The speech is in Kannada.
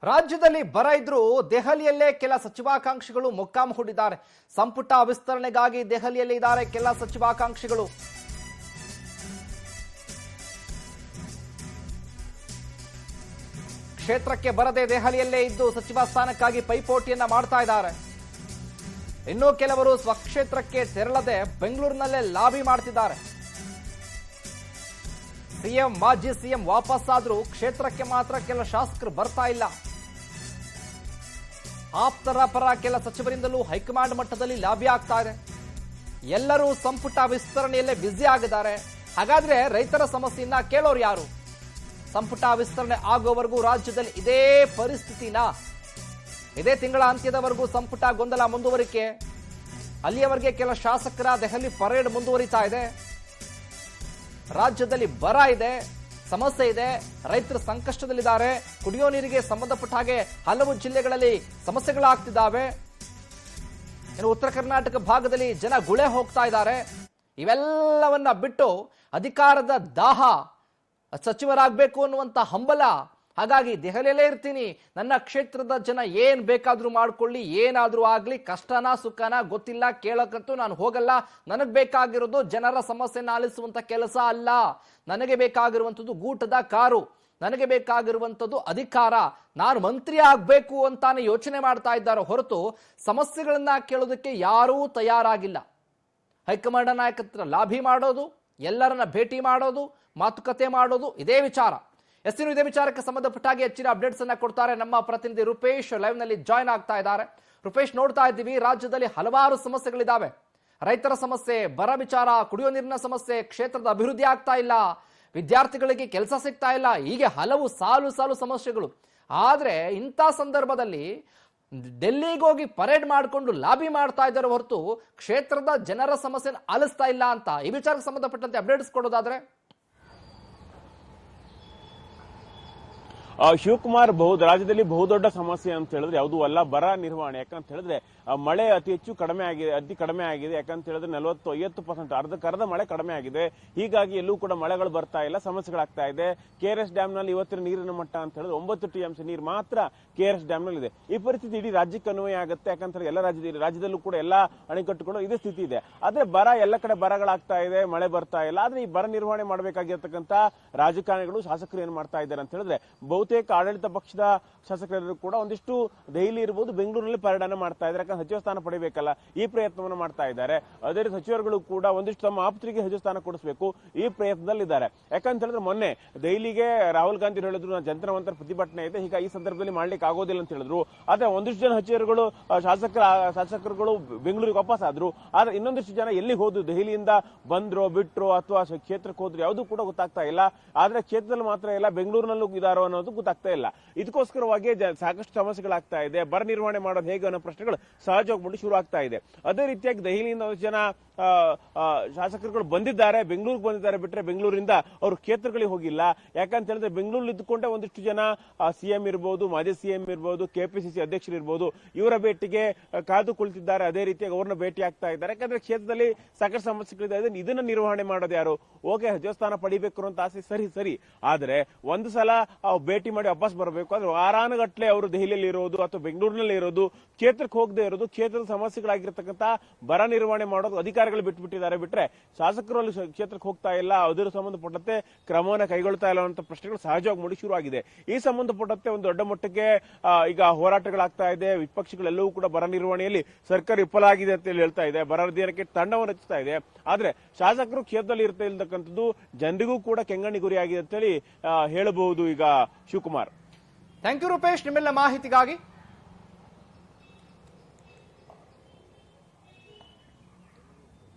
ರಾಜ್ಯದಲ್ಲಿ ಬರ ಇದ್ರೂ ದೆಹಲಿಯಲ್ಲೇ ಕೆಲ ಸಚಿವಾಕಾಂಕ್ಷಿಗಳು ಮೊಕ್ಕಾಂ ಹೂಡಿದ್ದಾರೆ. ಸಂಪುಟ ವಿಸ್ತರಣೆಗಾಗಿ ದೆಹಲಿಯಲ್ಲಿ ಇದ್ದಾರೆ ಕೆಲ ಸಚಿವಾಕಾಂಕ್ಷಿಗಳು. ಕ್ಷೇತ್ರಕ್ಕೆ ಬರದೆ ದೆಹಲಿಯಲ್ಲೇ ಇದ್ದು ಸಚಿವ ಸ್ಥಾನಕ್ಕಾಗಿ ಪೈಪೋಟಿಯನ್ನ ಮಾಡ್ತಾ ಇದ್ದಾರೆ. ಇನ್ನು ಕೆಲವರು ಸ್ವಕ್ಷೇತ್ರಕ್ಕೆ ತೆರಳದೆ ಬೆಂಗಳೂರಿನಲ್ಲೇ ಲಾಬಿ ಮಾಡ್ತಿದ್ದಾರೆ. ಸಿಎಂ ಮಾಜಿ ಸಿಎಂ ವಾಪಸ್ ಆದ್ರೂ ಕ್ಷೇತ್ರಕ್ಕೆ ಮಾತ್ರ ಕೆಲ ಶಾಸಕರು ಬರ್ತಾ ಇಲ್ಲ. ಆಪ್ತರ ಪರ ಕೆಲ ಸಚಿವರಿಂದಲೂ ಹೈಕಮಾಂಡ್ ಮಟ್ಟದಲ್ಲಿ ಲಾಬಿ ಆಗ್ತಾ ಇದೆ. ಎಲ್ಲರೂ ಸಂಪುಟ ವಿಸ್ತರಣೆಯಲ್ಲೇ ಬ್ಯುಸಿ ಆಗಿದ್ದಾರೆ. ಹಾಗಾದ್ರೆ ರೈತರ ಸಮಸ್ಯೆಯನ್ನ ಕೇಳೋರು ಯಾರು? ಸಂಪುಟ ವಿಸ್ತರಣೆ ಆಗೋವರೆಗೂ ರಾಜ್ಯದಲ್ಲಿ ಇದೇ ಪರಿಸ್ಥಿತಿನ, ಇದೇ ತಿಂಗಳ ಅಂತ್ಯದವರೆಗೂ ಸಂಪುಟ ಗೊಂದಲ ಮುಂದುವರಿಕೆ. ಅಲ್ಲಿಯವರೆಗೆ ಕೆಲ ಶಾಸಕರ ದೆಹಲಿ ಪರೇಡ್ ಮುಂದುವರಿತಾ ಇದೆ. ರಾಜ್ಯದಲ್ಲಿ ಬರ ಇದೆ, ಸಮಸ್ಯೆ ಇದೆ, ರೈತರು ಸಂಕಷ್ಟದಲ್ಲಿದ್ದಾರೆ. ಕುಡಿಯೋ ನೀರಿಗೆ ಸಂಬಂಧಪಟ್ಟ ಹಾಗೆ ಹಲವು ಜಿಲ್ಲೆಗಳಲ್ಲಿ ಸಮಸ್ಯೆಗಳಾಗ್ತಿದ್ದಾವೆ. ಇನ್ನು ಉತ್ತರ ಕರ್ನಾಟಕ ಭಾಗದಲ್ಲಿ ಜನ ಗುಳೆ ಹೋಗ್ತಾ ಇದ್ದಾರೆ. ಇವೆಲ್ಲವನ್ನ ಬಿಟ್ಟು ಅಧಿಕಾರದ ದಾಹ, ಸಚಿವರಾಗಬೇಕು ಅನ್ನುವಂತ ಹಂಬಲ. ಹಾಗಾಗಿ ದೆಹಲಿಯಲ್ಲೇ ಇರ್ತೀನಿ, ನನ್ನ ಕ್ಷೇತ್ರದ ಜನ ಏನ್ ಬೇಕಾದ್ರೂ ಮಾಡ್ಕೊಳ್ಳಿ, ಏನಾದ್ರೂ ಆಗ್ಲಿ, ಕಷ್ಟನ ಸುಖನ ಗೊತ್ತಿಲ್ಲ, ಕೇಳಕ್ಕಂತೂ ನಾನು ಹೋಗಲ್ಲ. ನನಗ್ ಬೇಕಾಗಿರೋದು ಜನರ ಸಮಸ್ಯೆನ ಆಲಿಸುವಂತ ಕೆಲಸ ಅಲ್ಲ. ನನಗೆ ಬೇಕಾಗಿರುವಂಥದ್ದು ಗೂಟದ ಕಾರು, ನನಗೆ ಬೇಕಾಗಿರುವಂಥದ್ದು ಅಧಿಕಾರ. ನಾನು ಮಂತ್ರಿ ಆಗ್ಬೇಕು ಅಂತಾನೆ ಯೋಚನೆ ಮಾಡ್ತಾ ಇದ್ದಾರೆ ಹೊರತು ಸಮಸ್ಯೆಗಳನ್ನ ಕೇಳೋದಕ್ಕೆ ಯಾರೂ ತಯಾರಾಗಿಲ್ಲ. ಹೈಕಮಾಂಡ್ ನಾಯಕತ್ರ ಲಾಭಿ ಮಾಡೋದು, ಎಲ್ಲರನ್ನ ಭೇಟಿ ಮಾಡೋದು, ಮಾತುಕತೆ ಮಾಡೋದು, ಇದೇ ವಿಚಾರ. ಎಸ್ಸಿನ ಇದೇ ವಿಚಾರಕ್ಕೆ ಸಂಬಂಧಪಟ್ಟಾಗಿ ಹೆಚ್ಚಿನ ಅಪ್ಡೇಟ್ಸ್ ಅನ್ನ ಕೊಡ್ತಾರೆ ನಮ್ಮ ಪ್ರತಿನಿಧಿ ರೂಪೇಶ್. ಲೈವ್ ನಲ್ಲಿ ಜಾಯ್ನ್ ಆಗ್ತಾ ಇದ್ದಾರೆ. ರೂಪೇಶ್, ನೋಡ್ತಾ ಇದ್ದೀವಿ ರಾಜ್ಯದಲ್ಲಿ ಹಲವಾರು ಸಮಸ್ಯೆಗಳಿದ್ದಾವೆ. ರೈತರ ಸಮಸ್ಯೆ, ಬರ ವಿಚಾರ, ಕುಡಿಯೋ ನೀರಿನ ಸಮಸ್ಯೆ, ಕ್ಷೇತ್ರದ ಅಭಿವೃದ್ಧಿ ಆಗ್ತಾ ಇಲ್ಲ, ವಿದ್ಯಾರ್ಥಿಗಳಿಗೆ ಕೆಲಸ ಸಿಗ್ತಾ ಇಲ್ಲ, ಹೀಗೆ ಹಲವು ಸಾಲು ಸಾಲು ಸಮಸ್ಯೆಗಳು. ಆದ್ರೆ ಇಂಥ ಸಂದರ್ಭದಲ್ಲಿ ಡೆಲ್ಲಿಗೆ ಹೋಗಿ ಪರೇಡ್ ಮಾಡಿಕೊಂಡು ಲಾಬಿ ಮಾಡ್ತಾ ಇದ್ದಾರೆ ಹೊರತು ಕ್ಷೇತ್ರದ ಜನರ ಸಮಸ್ಯೆನ ಆಲಿಸ್ತಾ ಇಲ್ಲ ಅಂತ ಈ ವಿಚಾರಕ್ಕೆ ಸಂಬಂಧಪಟ್ಟಂತೆ ಅಪ್ಡೇಟ್ಸ್ ಕೊಡೋದಾದ್ರೆ ಶಿವಕುಮಾರ್, ರಾಜ್ಯದಲ್ಲಿ ಬಹುದೊಡ್ಡ ಸಮಸ್ಯೆ ಅಂತ ಹೇಳಿದ್ರೆ ಯಾವುದೂ ಅಲ್ಲ, ಬರ ನಿರ್ವಹಣೆ. ಯಾಕಂತ ಹೇಳಿದ್ರೆ ಮಳೆ ಅತಿ ಕಡಿಮೆ ಆಗಿದೆ. ಯಾಕಂತ ಹೇಳಿದ್ರೆ 40-50% ಅರ್ಧಕ್ಕರ್ಧ ಮಳೆ ಕಡಿಮೆ ಆಗಿದೆ. ಹೀಗಾಗಿ ಎಲ್ಲೂ ಕೂಡ ಮಳೆಗಳು ಬರ್ತಾ ಇಲ್ಲ, ಸಮಸ್ಯೆಗಳಾಗ್ತಾ ಇದೆ. ಕೆಆರ್ಎಸ್ ಡ್ಯಾಮ್ ನಲ್ಲಿ ಇವತ್ತಿನ ನೀರಿನ ಮಟ್ಟ ಅಂತ ಹೇಳಿದ್ರೆ 9 TMC ನೀರು ಮಾತ್ರ ಕೆಆರ್ಎಸ್ ಡ್ಯಾಮ್ ನಲ್ಲಿ ಇದೆ. ಈ ಪರಿಸ್ಥಿತಿ ಇಡೀ ರಾಜ್ಯಕ್ಕೆ ಅನ್ವಯ ಆಗುತ್ತೆ. ಯಾಕಂತ ಎಲ್ಲ ರಾಜ್ಯದಲ್ಲೂ ಕೂಡ ಎಲ್ಲಾ ಅಣೆಕಟ್ಟುಗಳು ಇದೇ ಸ್ಥಿತಿ ಇದೆ. ಆದ್ರೆ ಬರ ಎಲ್ಲ ಕಡೆ ಬರಗಳಾಗ್ತಾ ಇದೆ, ಮಳೆ ಬರ್ತಾ ಇಲ್ಲ. ಆದ್ರೆ ಈ ಬರ ನಿರ್ವಹಣೆ ಮಾಡಬೇಕಾಗಿರ್ತಕ್ಕಂಥ ರಾಜಕಾರಣಿಗಳು, ಶಾಸಕರು ಏನ್ ಮಾಡ್ತಾ ಇದ್ದಾರೆ ಅಂತ ಹೇಳಿದ್ರೆ ಬಹುತೇಕ ಆಡಳಿತ ಪಕ್ಷದ ಶಾಸಕರು ಕೂಡ ಒಂದಿಷ್ಟು ದೆಹಲಿ ಇರಬಹುದು, ಬೆಂಗಳೂರಿನಲ್ಲಿ ಪರ್ಯಟನೆ ಮಾಡ್ತಾ ಇದ್ದಾರೆ. ಯಾಕಂದ್ರೆ ಸಚಿವ ಸ್ಥಾನ ಪಡಿಬೇಕಲ್ಲ, ಈ ಪ್ರಯತ್ನವನ್ನು ಮಾಡ್ತಾ ಇದ್ದಾರೆ. ಅದೇ ರೀತಿ ಸಚಿವರುಗಳು ಕೂಡ ಒಂದಿಷ್ಟು ತಮ್ಮ ಆಪ್ತರಿಗೆ ಸಚಿವ ಸ್ಥಾನ ಕೊಡಿಸಬೇಕು, ಈ ಪ್ರಯತ್ನದಲ್ಲಿದ್ದಾರೆ. ಯಾಕಂತ ಹೇಳಿದ್ರೆ ಮೊನ್ನೆ ದೆಹಲಿಗೆ ರಾಹುಲ್ ಗಾಂಧಿ ಹೇಳಿದ್ರು ಜಂತರ ಮಂತರ ಪ್ರತಿಭಟನೆ ಇದೆ, ಹೀಗಾಗಿ ಈ ಸಂದರ್ಭದಲ್ಲಿ ಮಾಡ್ಲಿಕ್ಕೆ ಆಗೋದಿಲ್ಲ ಅಂತ ಹೇಳಿದ್ರು. ಆದ್ರೆ ಒಂದಿಷ್ಟು ಜನ ಸಚಿವರುಗಳು, ಶಾಸಕರುಗಳು ಬೆಂಗಳೂರಿಗೆ ವಾಪಸ್ ಆದ್ರು. ಆದ್ರೆ ಇನ್ನೊಂದಿಷ್ಟು ಜನ ಎಲ್ಲಿಗೆ ಹೋದ್ರು, ದೆಹಲಿಯಿಂದ ಬಂದ್ರು ಬಿಟ್ರು ಅಥವಾ ಕ್ಷೇತ್ರಕ್ಕೆ ಹೋದ್ರು, ಯಾವುದು ಕೂಡ ಗೊತ್ತಾಗ್ತಾ ಇಲ್ಲ. ಆದ್ರೆ ಕ್ಷೇತ್ರದಲ್ಲಿ ಮಾತ್ರ ಇಲ್ಲ, ಬೆಂಗಳೂರಿನಲ್ಲೂ ಇದಾರೋ ಅನ್ನೋದು ಗೊತ್ತಾಗ್ತಾ ಇಲ್ಲ. ಇದಕ್ಕೋಸ್ಕರವಾಗಿ ಸಾಕಷ್ಟು ಸಮಸ್ಯೆಗಳಾಗ್ತಾ ಇದೆ. ಬರ ನಿರ್ವಹಣೆ ಮಾಡೋದು ಹೇಗೆ ಅನ್ನೋ ಪ್ರಶ್ನೆಗಳು ಸಹಜವಾಗಿ ಶುರು ಆಗ್ತಾ ಇದೆ. ಅದೇ ರೀತಿಯಾಗಿ ದೆಹಲಿಯಿಂದ ಒಂದಷ್ಟು ಜನ ಶಾಸಕರುಗಳು ಬಂದಿದ್ದಾರೆ, ಬೆಂಗಳೂರಿಗೆ ಬಂದಿದ್ದಾರೆ. ಬಿಟ್ರೆ ಬೆಂಗಳೂರಿಂದ ಅವರು ಕ್ಷೇತ್ರಗಳಿಗೆ ಹೋಗಿಲ್ಲ. ಯಾಕಂತ ಹೇಳಿದ್ರೆ ಬೆಂಗಳೂರಲ್ಲಿ ಇದ್ದುಕೊಂಡೇ ಒಂದಿಷ್ಟು ಜನ ಸಿಎಂ ಇರ್ಬೋದು, ಮಾಜಿ ಸಿಎಂ ಇರ್ಬೋದು, ಕೆಪಿಸಿಸಿ ಅಧ್ಯಕ್ಷರು ಇರ್ಬೋದು, ಇವರ ಭೇಟಿಗೆ ಕಾದು ಕುಳಿತಿದ್ದಾರೆ. ಅದೇ ರೀತಿಯಾಗಿ ಅವ್ರನ್ನ ಭೇಟಿ ಆಗ್ತಾ ಇದ್ದಾರೆ. ಯಾಕಂದ್ರೆ ಕ್ಷೇತ್ರದಲ್ಲಿ ಸಾಕಷ್ಟು ಸಮಸ್ಯೆಗಳಿದೆ. ಇದನ್ನ ನಿರ್ವಹಣೆ ಮಾಡೋದು ಯಾರು? ಓಕೆ, ದೇವಸ್ಥಾನ ಪಡಿಬೇಕು ಅಂತ ಆಸೆ ಸರಿ. ಆದ್ರೆ ಒಂದು ಸಲ ಭೇಟಿ ಮಾಡಿ ವಾಪಸ್ ಬರಬೇಕು ಅಂದ್ರೆ ವಾರಾನುಗಟ್ಲೆ ಅವರು ದೆಹಲಿಯಲ್ಲಿ ಇರೋದು ಅಥವಾ ಬೆಂಗಳೂರಿನಲ್ಲಿ ಇರೋದು, ಕ್ಷೇತ್ರಕ್ಕೆ ಹೋಗದೆ ಇರೋದು, ಕ್ಷೇತ್ರದ ಸಮಸ್ಯೆಗಳಾಗಿರ್ತಕ್ಕಂಥ ಬರ ನಿರ್ವಹಣೆ ಮಾಡೋದು ಅಧಿಕಾರಿಗಳು ಬಿಟ್ಟುಬಿಟ್ಟಿದ್ದಾರೆ. ಬಿಟ್ರೆ ಶಾಸಕರು ಅಲ್ಲಿ ಕ್ಷೇತ್ರಕ್ಕೆ ಹೋಗ್ತಾ ಇಲ್ಲ, ಅದರ ಸಂಬಂಧಪಟ್ಟಂತೆ ಕ್ರಮವನ್ನು ಕೈಗೊಳ್ತಾ ಇಲ್ಲ ಅಂತ ಪ್ರಶ್ನೆಗಳು ಸಹಜವಾಗಿ ಮೂಡಿ ಶುರುವಾಗಿದೆ. ಈ ಸಂಬಂಧಪಟ್ಟಂತೆ ಒಂದು ದೊಡ್ಡ ಮಟ್ಟಕ್ಕೆ ಈಗ ಹೋರಾಟಗಳಾಗ್ತಾ ಇದೆ. ವಿಪಕ್ಷಗಳೆಲ್ಲವೂ ಕೂಡ ಬರ ನಿರ್ವಹಣೆಯಲ್ಲಿ ಸರ್ಕಾರ ವಿಫಲಾಗಿದೆ ಅಂತ ಹೇಳ್ತಾ ಇದೆ. ಬರ ಅಧ್ಯಯನಕ್ಕೆ ತಂಡವನ್ನು ರಚಿಸ್ತಾ ಇದೆ. ಆದ್ರೆ ಶಾಸಕರು ಕ್ಷೇತ್ರದಲ್ಲಿ ಇರ್ತಾ ಇರ್ತಕ್ಕಂಥದ್ದು ಜನರಿಗೂ ಕೂಡ ಕೆಂಗಣ್ಣಿ ಗುರಿಯಾಗಿದೆ ಅಂತೇಳಿ ಹೇಳಬಹುದು. ಈಗ ಶಿವಕುಮಾರ್, ಥ್ಯಾಂಕ್ ಯು ರೂಪೇಶ್, ನಿಮ್ಮೆಲ್ಲ ಮಾಹಿತಿಗಾಗಿ.